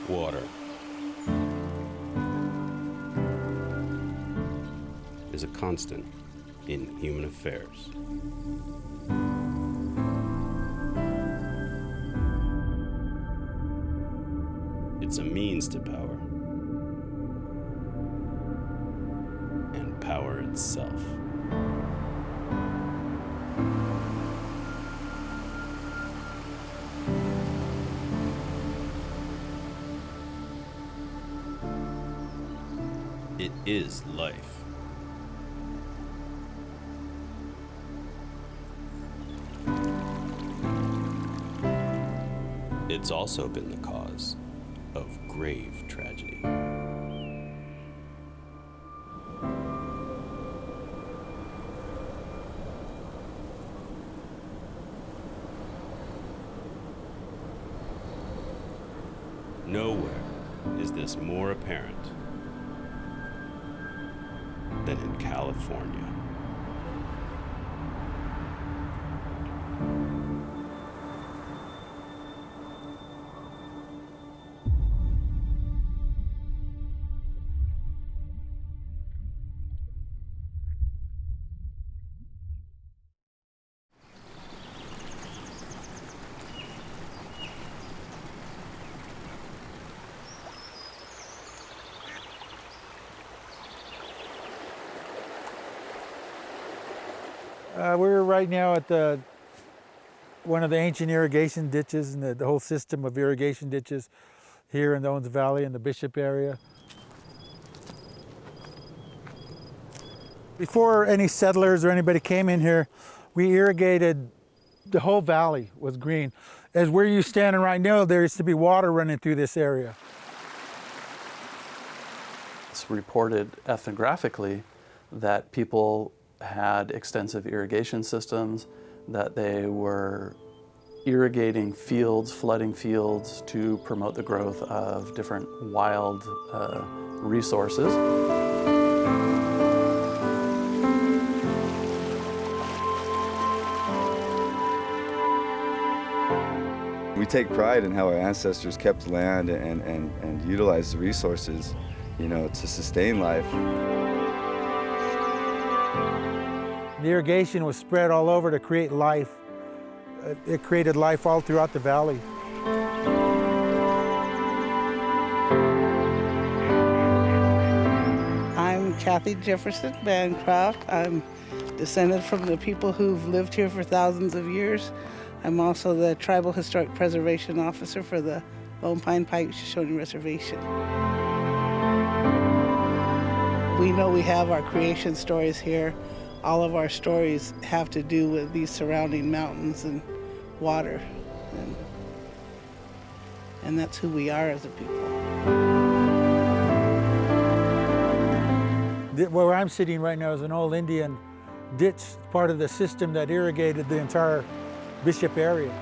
Water is a constant in human affairs. It's a means to power, and power itself. It is life. It's also been the cause of grave tragedy. Nowhere is this more apparent than in California. We're right now at one of the ancient irrigation ditches and the whole system of irrigation ditches here in the Owens Valley in the Bishop area. Before any settlers or anybody came in here, we irrigated the whole valley with green. As where you're standing right now, there used to be water running through this area. It's reported ethnographically that people had extensive irrigation systems, that they were irrigating fields, flooding fields to promote the growth of different wild resources. We take pride in how our ancestors kept land and utilized the resources, you know, to sustain life. The irrigation was spread all over to create life. It created life all throughout the valley. I'm Kathy Jefferson Bancroft. I'm descended from the people who've lived here for thousands of years. I'm also the Tribal Historic Preservation Officer for the Lone Pine Pike Shoshone Reservation. We know we have our creation stories here. All of our stories have to do with these surrounding mountains and water. And that's who we are as a people. Where I'm sitting right now is an old Indian ditch, part of the system that irrigated the entire Bishop area.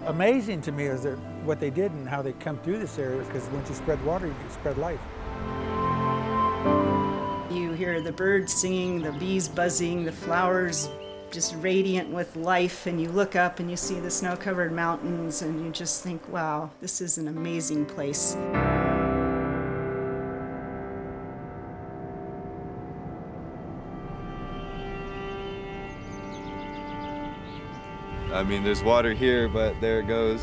Amazing to me is that what they did and how they come through this area, because once you spread water, you spread life. You hear the birds singing, the bees buzzing, the flowers just radiant with life, and you look up and you see the snow-covered mountains and you just think, wow, this is an amazing place. I mean, there's water here, but there it goes.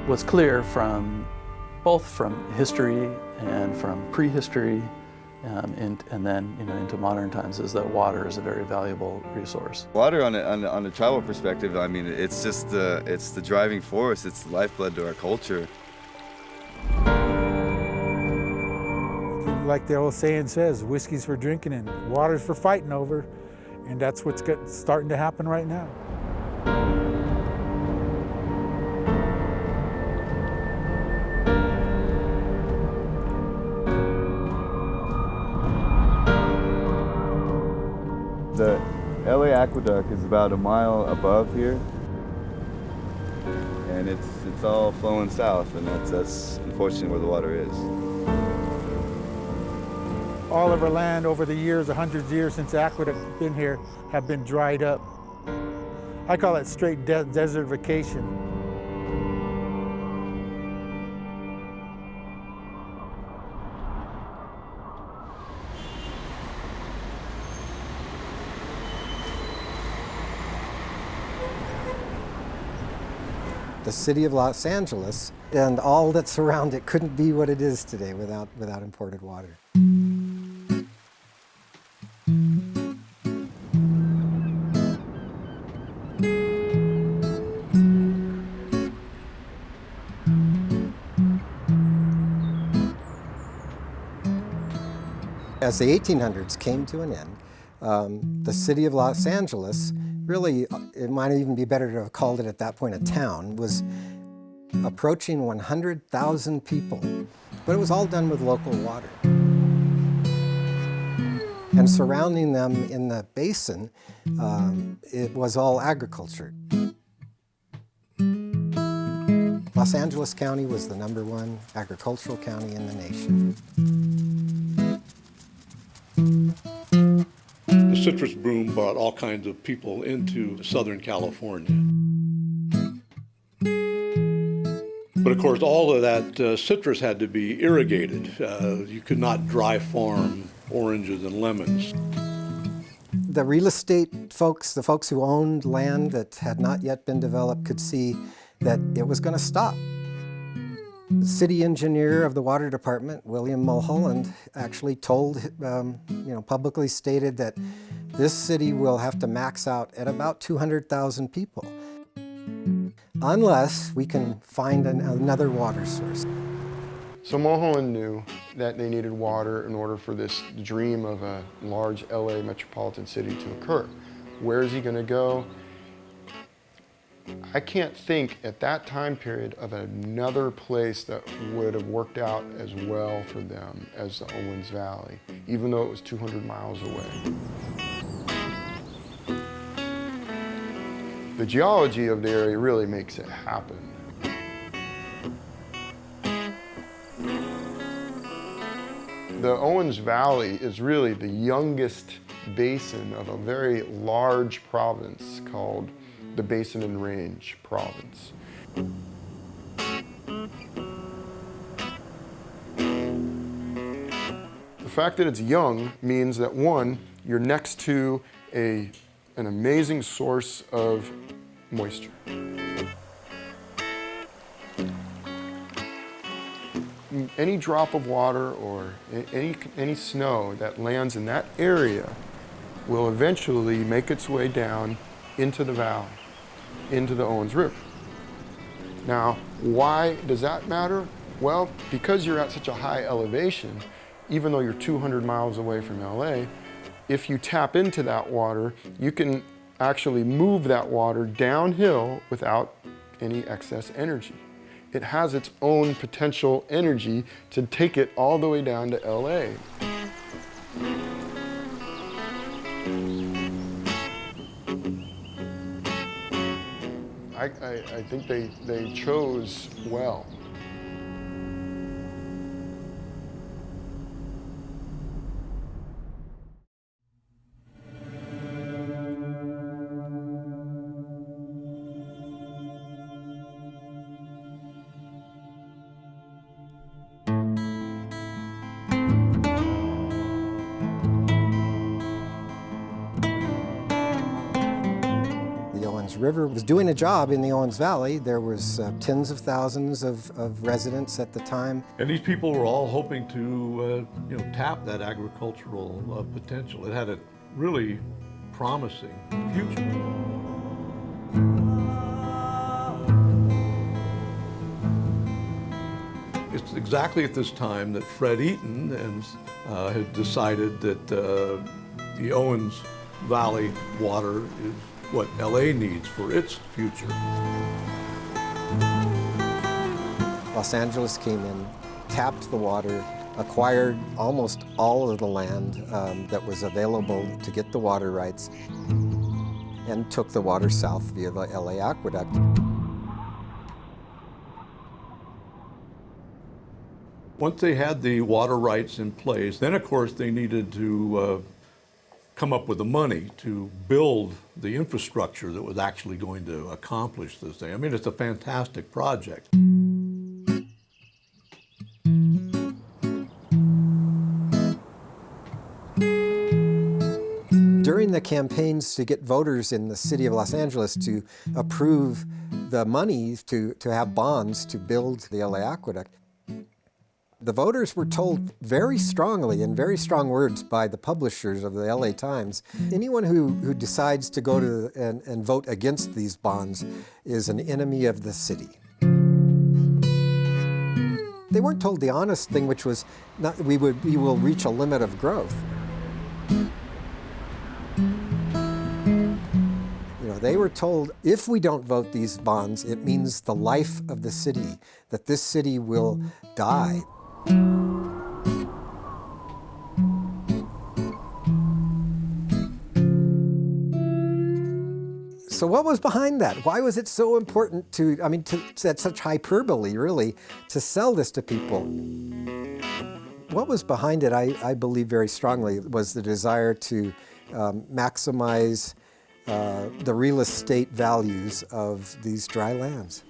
What's clear from both from history and from prehistory and then into modern times is that water is a very valuable resource. Water on a tribal perspective, I mean, it's just it's the driving force. It's the lifeblood to our culture. Like the old saying says, whiskey's for drinking and water's for fighting over, and that's what's starting to happen right now. The LA Aqueduct is about a mile above here, and it's all flowing south, and that's unfortunately where the water is. All of our land over the years, 100 years since Aqueduct been here, have been dried up. I call it straight desertification. The city of Los Angeles and all that's around it couldn't be what it is today without imported water. As the 1800s came to an end, the city of Los Angeles, really, it might even be better to have called it at that point a town, was approaching 100,000 people. But it was all done with local water. And surrounding them in the basin, it was all agriculture. Los Angeles County was the #1 agricultural county in the nation. The citrus boom brought all kinds of people into Southern California. But of course, all of that citrus had to be irrigated. You could not dry farm oranges and lemons. The real estate folks, the folks who owned land that had not yet been developed, could see that it was going to stop. The city engineer of the water department, William Mulholland, actually told, publicly stated that this city will have to max out at about 200,000 people unless we can find another water source. So Mulholland knew that they needed water in order for this dream of a large LA metropolitan city to occur. Where is he going to go? I can't think at that time period of another place that would have worked out as well for them as the Owens Valley, even though it was 200 miles away. The geology of the area really makes it happen. The Owens Valley is really the youngest basin of a very large province called the Basin and Range province. The fact that it's young means that, one, you're next to an amazing source of moisture. Any drop of water or any snow that lands in that area will eventually make its way down into the valley, into the Owens River. Now, why does that matter? Well, because you're at such a high elevation, even though you're 200 miles away from LA, if you tap into that water, you can actually move that water downhill without any excess energy. It has its own potential energy to take it all the way down to LA. I think they chose well. River was doing a job in the Owens Valley. There was tens of thousands of residents at the time. And these people were all hoping to tap that agricultural potential. It had a really promising future. It's exactly at this time that Fred Eaton had decided that the Owens Valley water is what LA needs for its future. Los Angeles came in, tapped the water, acquired almost all of the land that was available to get the water rights, and took the water south via the LA Aqueduct. Once they had the water rights in place, then of course they needed to come up with the money to build the infrastructure that was actually going to accomplish this thing. I mean, it's a fantastic project. During the campaigns to get voters in the city of Los Angeles to approve the money to have bonds to build the LA Aqueduct, the voters were told very strongly, in very strong words by the publishers of the LA Times, anyone who decides to go to and vote against these bonds is an enemy of the city. They weren't told the honest thing, which was not, we will reach a limit of growth. They were told, if we don't vote these bonds, it means the life of the city, that this city will die. So what was behind that? Why was it so important at such hyperbole, really, to sell this to people? What was behind it, I believe very strongly, was the desire to maximize the real estate values of these dry lands.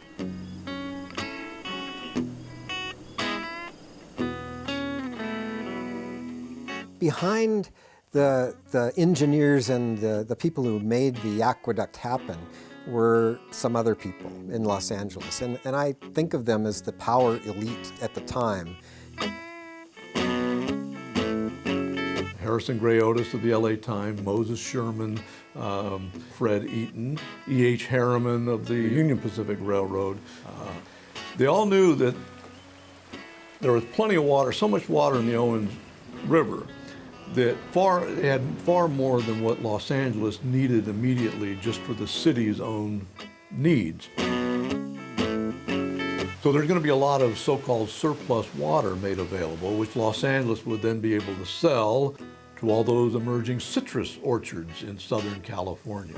Behind the engineers and the people who made the aqueduct happen were some other people in Los Angeles. And I think of them as the power elite at the time. Harrison Gray Otis of the LA Times, Moses Sherman, Fred Eaton, E.H. Harriman of the Union Pacific Railroad. They all knew that there was plenty of water, so much water in the Owens River, that it had far more than what Los Angeles needed immediately just for the city's own needs. So there's going to be a lot of so-called surplus water made available, which Los Angeles would then be able to sell to all those emerging citrus orchards in Southern California.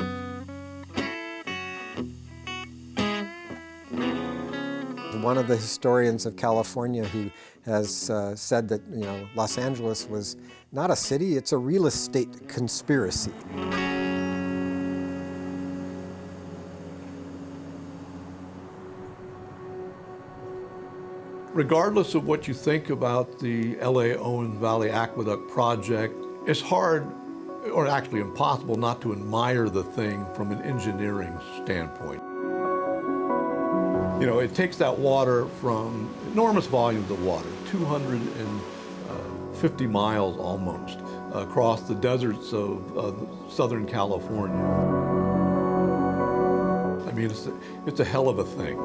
One of the historians of California who has said that Los Angeles was not a city, it's a real estate conspiracy. Regardless of what you think about the LA Owens Valley Aqueduct project, it's hard, or actually impossible, not to admire the thing from an engineering standpoint. It takes that water from enormous volumes of water, 250 miles almost, across the deserts of Southern California. I mean, it's a hell of a thing.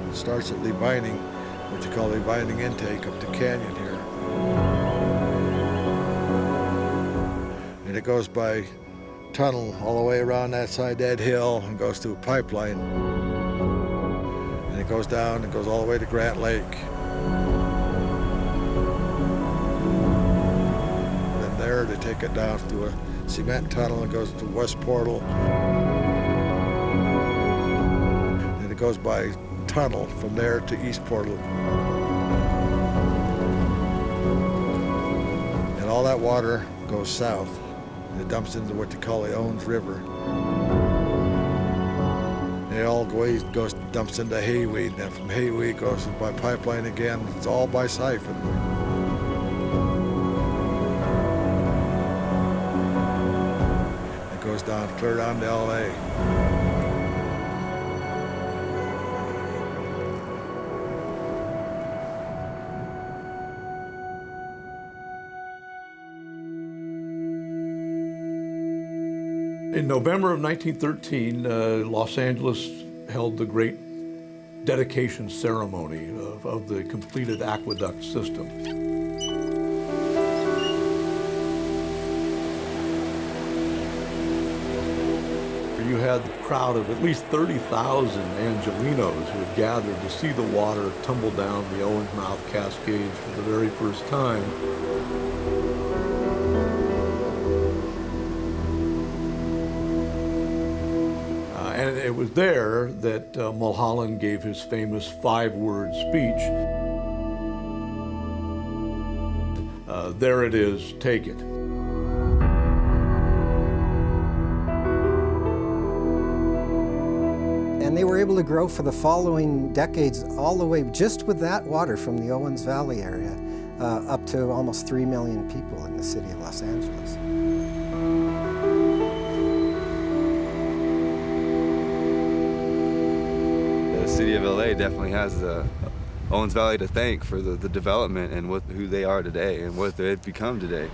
It starts at Levining, what you call Levining intake up to Canyon here. And it goes by tunnel all the way around that side of that hill and goes through a pipeline. And it goes down and goes all the way to Grant Lake. Then there they take it down through a cement tunnel and goes to West Portal. And it goes by tunnel from there to East Portal. And all that water goes south. It dumps into what they call the Owens River. And it all dumps into Hayweed. And then from Hayweed goes by pipeline again. It's all by siphon. It goes down, clear down to LA. In November of 1913, Los Angeles held the great dedication ceremony of the completed aqueduct system. You had the crowd of at least 30,000 Angelinos who had gathered to see the water tumble down the Owens Mouth Cascades for the very first time. And it was there that Mulholland gave his famous 5-word speech. There it is, take it. And they were able to grow for the following decades all the way, just with that water from the Owens Valley area, up to almost 3 million people in the city of Los Angeles. The city of LA definitely has the Owens Valley to thank for the development and who they are today and what they've become today.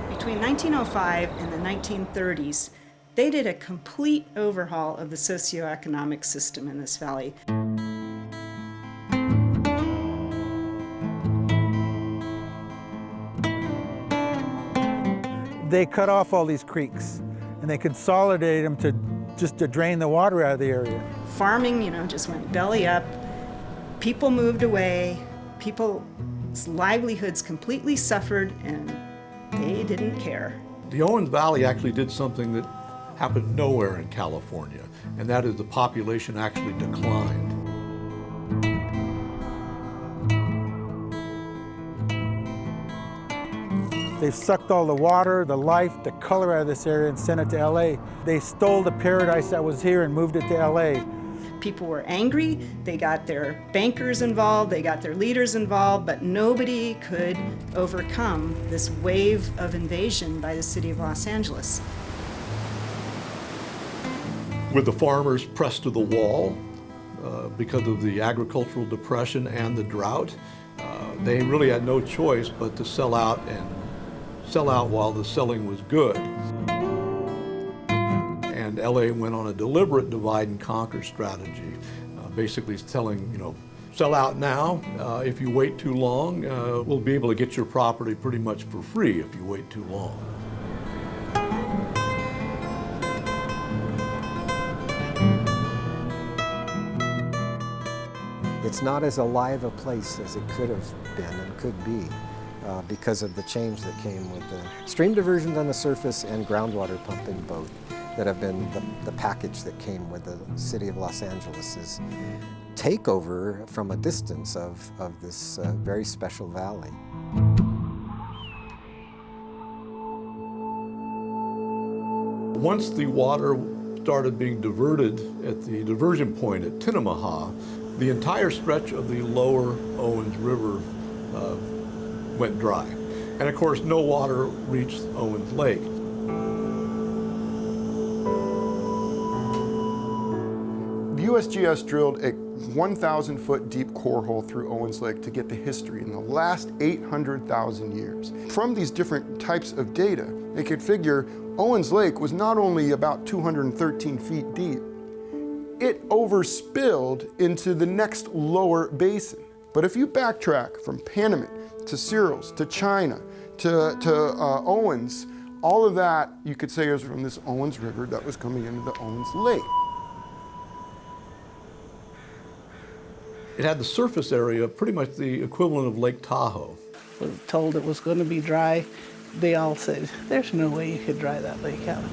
Between 1905 and the 1930s, they did a complete overhaul of the socioeconomic system in this valley. They cut off all these creeks and they consolidated them to drain the water out of the area. Farming, just went belly up. People moved away. People's livelihoods completely suffered, and they didn't care. The Owens Valley actually did something that happened nowhere in California, and that is the population actually declined. They've sucked all the water, the life, the color out of this area and sent it to LA. They stole the paradise that was here and moved it to LA. People were angry, they got their bankers involved, they got their leaders involved, but nobody could overcome this wave of invasion by the city of Los Angeles. With the farmers pressed to the wall because of the agricultural depression and the drought, they really had no choice but to sell out while the selling was good. And LA went on a deliberate divide and conquer strategy, basically telling, sell out now. If you wait too long, we'll be able to get your property pretty much for free if you wait too long. It's not as alive a place as it could have been and could be because of the change that came with the stream diversions on the surface and groundwater pumping both that have been the package that came with the city of Los Angeles's takeover from a distance of this very special valley. Once the water started being diverted at the diversion point at Tinnemaha, the entire stretch of the lower Owens River went dry. And of course, no water reached Owens Lake. The USGS drilled a 1,000-foot deep core hole through Owens Lake to get the history in the last 800,000 years. From these different types of data, they could figure Owens Lake was not only about 213 feet deep, it overspilled into the next lower basin. But if you backtrack from Panamint to Searles to China to Owens, all of that you could say is from this Owens River that was coming into the Owens Lake. It had the surface area pretty much the equivalent of Lake Tahoe. Was told it was going to be dry. They all said, there's no way you could dry that lake out.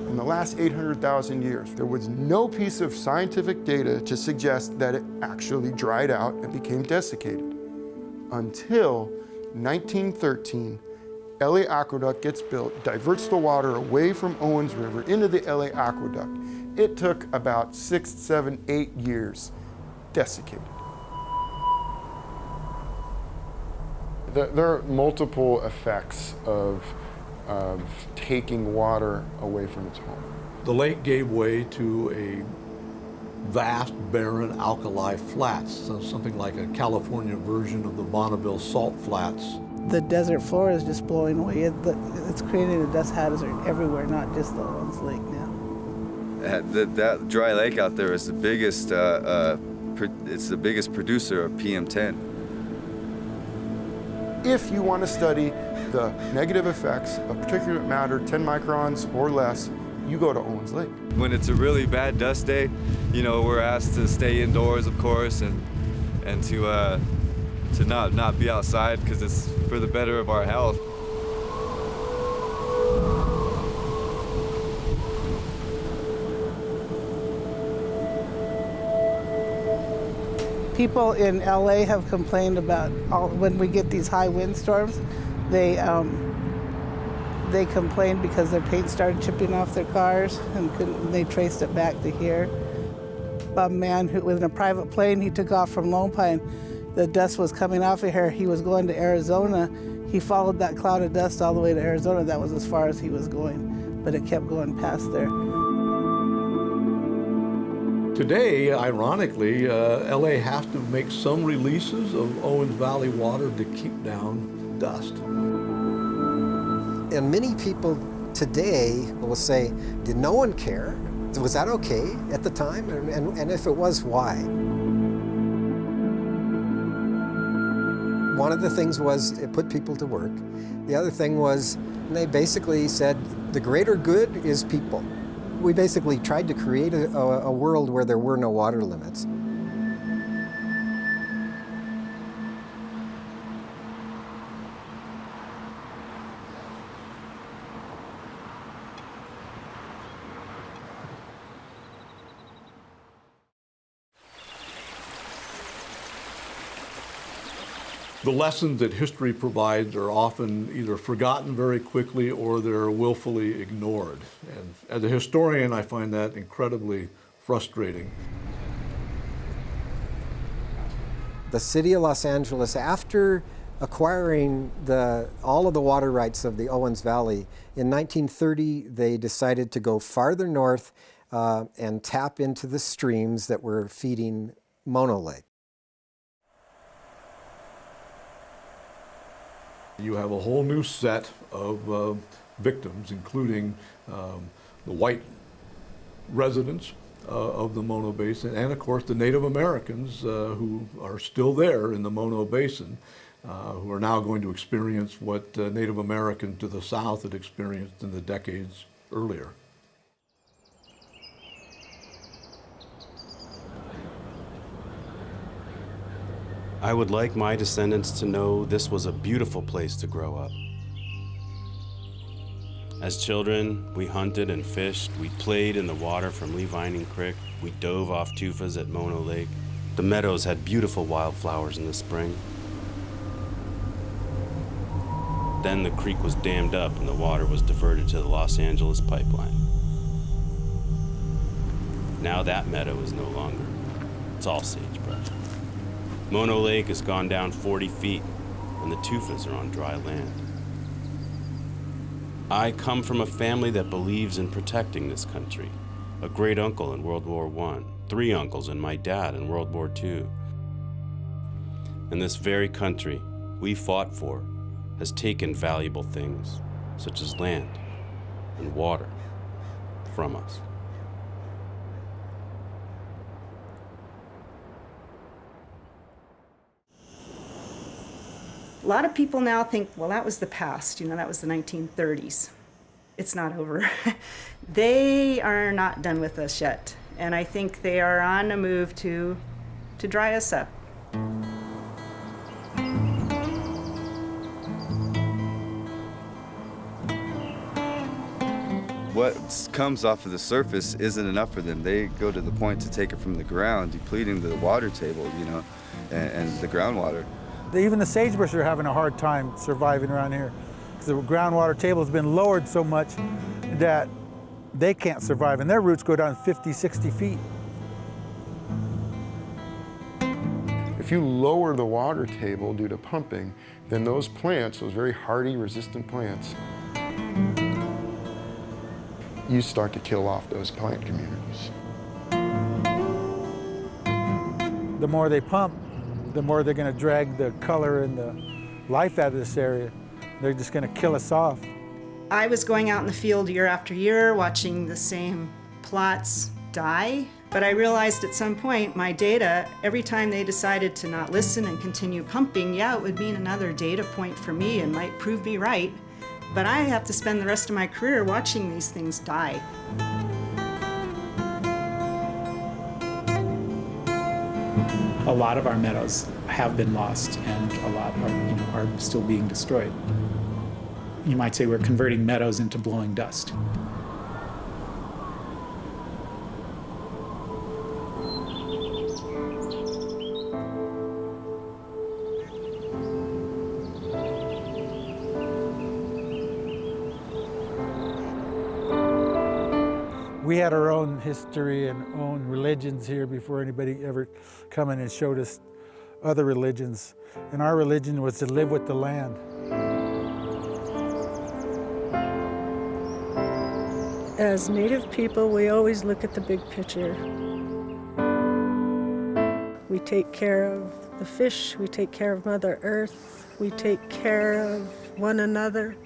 In the last 800,000 years, there was no piece of scientific data to suggest that it actually dried out and became desiccated. Until 1913, LA Aqueduct gets built, diverts the water away from Owens River into the LA Aqueduct. It took about 6, 7, 8 years, desiccated. There are multiple effects of taking water away from its home. The lake gave way to a vast, barren alkali flats, so something like a California version of the Bonneville salt flats. The desert floor is just blowing away. It's creating a dust hazard everywhere, not just the Owens Lake now. That dry lake out there is the biggest it's the biggest producer of PM10. If you want to study the negative effects of particulate matter, 10 microns or less, you go to Owens Lake. When it's a really bad dust day, you know, we're asked to stay indoors, of course, and to not be outside because it's for the better of our health. People in LA have complained about when we get these high windstorms, they complained because their paint started chipping off their cars and they traced it back to here. A man who was in a private plane, he took off from Lone Pine. The dust was coming off of here. He was going to Arizona. He followed that cloud of dust all the way to Arizona. That was as far as he was going, but it kept going past there. Today, ironically, LA has to make some releases of Owens Valley water to keep down dust. And many people today will say, did no one care? Was that okay at the time? And if it was, why? One of the things was it put people to work. The other thing was they basically said the greater good is people. We basically tried to create a world where there were no water limits. The lessons that history provides are often either forgotten very quickly or they're willfully ignored. And as a historian, I find that incredibly frustrating. The city of Los Angeles, after acquiring all of the water rights of the Owens Valley, in 1930 they decided to go farther north and tap into the streams that were feeding Mono Lake. You have a whole new set of victims, including the white residents of the Mono Basin, and of course the Native Americans who are still there in the Mono Basin, who are now going to experience what Native Americans to the south had experienced in the decades earlier. I would like my descendants to know this was a beautiful place to grow up. As children, we hunted and fished, we played in the water from Levining Creek, we dove off tufas at Mono Lake. The meadows had beautiful wildflowers in the spring. Then the creek was dammed up and the water was diverted to the Los Angeles pipeline. Now that meadow is no longer. It's all sagebrush. Mono Lake has gone down 40 feet, and the tufas are on dry land. I come from a family that believes in protecting this country. A great uncle in World War I, 3 uncles and my dad in World War II. And this very country we fought for has taken valuable things, such as land and water, from us. A lot of people now think, well, that was the past, that was the 1930s. It's not over. They are not done with us yet, and I think they are on a move to dry us up. What comes off of the surface isn't enough for them. They go to the point to take it from the ground, depleting the water table, and the groundwater. Even the sagebrush are having a hard time surviving around here because the groundwater table has been lowered so much that they can't survive, and their roots go down 50, 60 feet. If you lower the water table due to pumping, then those plants, those very hardy, resistant plants, you start to kill off those plant communities. The more they pump, the more they're going to drag the color and the life out of this area. They're just going to kill us off. I was going out in the field year after year, watching the same plots die. But I realized at some point my data, every time they decided to not listen and continue pumping, yeah, it would mean another data point for me and might prove me right. But I have to spend the rest of my career watching these things die. A lot of our meadows have been lost, and a lot are still being destroyed. You might say we're converting meadows into blowing dust. We had our own history and own religions here before anybody ever come in and showed us other religions. And our religion was to live with the land. As Native people, we always look at the big picture. We take care of the fish, we take care of Mother Earth, we take care of one another.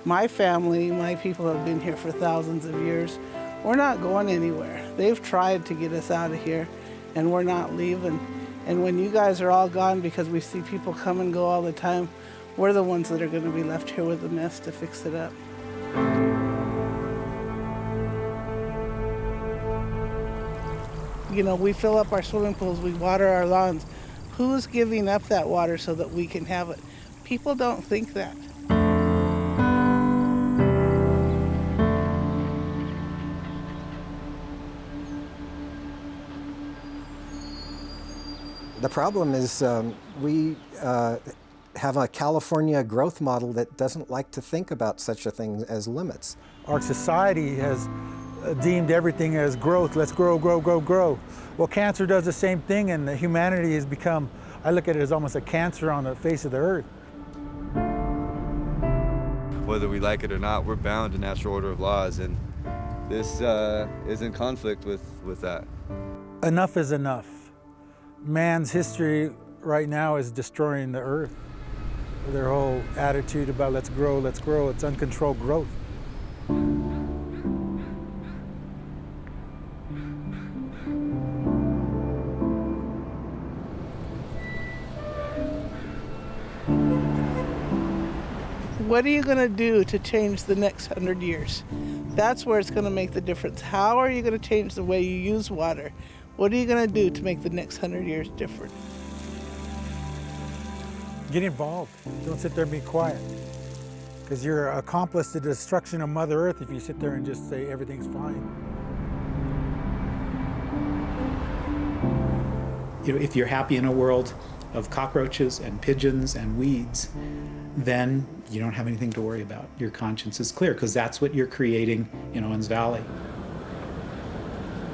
My family, my people have been here for thousands of years. We're not going anywhere. They've tried to get us out of here, and we're not leaving. And when you guys are all gone, because we see people come and go all the time, we're the ones that are going to be left here with the mess to fix it up. You know, we fill up our swimming pools, we water our lawns. Who's giving up that water so that we can have it? People don't think that. The problem is we have a California growth model that doesn't like to think about such a thing as limits. Our society has deemed everything as growth. Let's grow, grow, grow, grow. Well, cancer does the same thing, and humanity has become, I look at it as almost a cancer on the face of the earth. Whether we like it or not, we're bound to natural order of laws, and this is in conflict with that. Enough is enough. Man's history right now is destroying the earth. Their whole attitude about let's grow, it's uncontrolled growth. What are you going to do to change the next 100 years? That's where it's going to make the difference. How are you going to change the way you use water? What are you going to do to make the next 100 years different? Get involved. Don't sit there and be quiet. Because you're an accomplice to the destruction of Mother Earth if you sit there and just say everything's fine. You know, if you're happy in a world of cockroaches and pigeons and weeds, then you don't have anything to worry about. Your conscience is clear, because that's what you're creating in Owens Valley.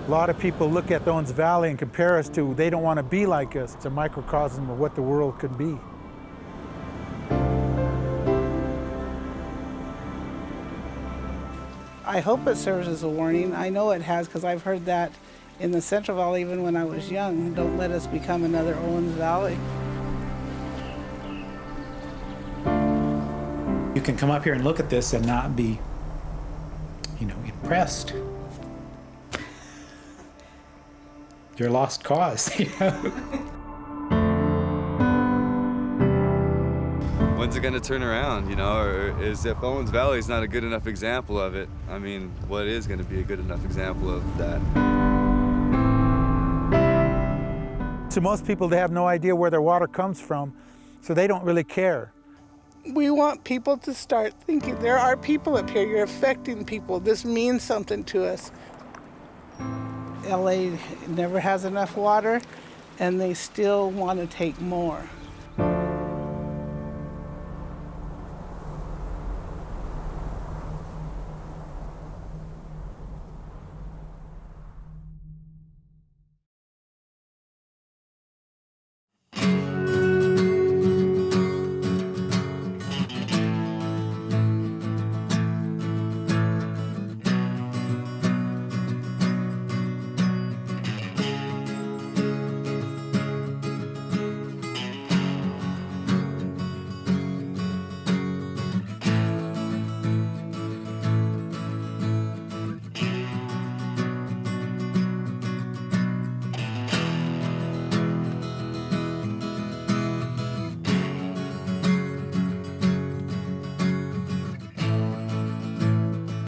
A lot of people look at the Owens Valley and compare us to, they don't want to be like us. It's a microcosm of what the world could be. I hope it serves as a warning. I know it has, because I've heard that in the Central Valley even when I was young. Don't let us become another Owens Valley. You can come up here and look at this and not be, impressed. You're a lost cause, When's it going to turn around, or if Owens Valley is not a good enough example of it, I mean, what is going to be a good enough example of that? To most people, they have no idea where their water comes from, so they don't really care. We want people to start thinking, there are people up here, you're affecting people, this means something to us. LA never has enough water, and they still want to take more.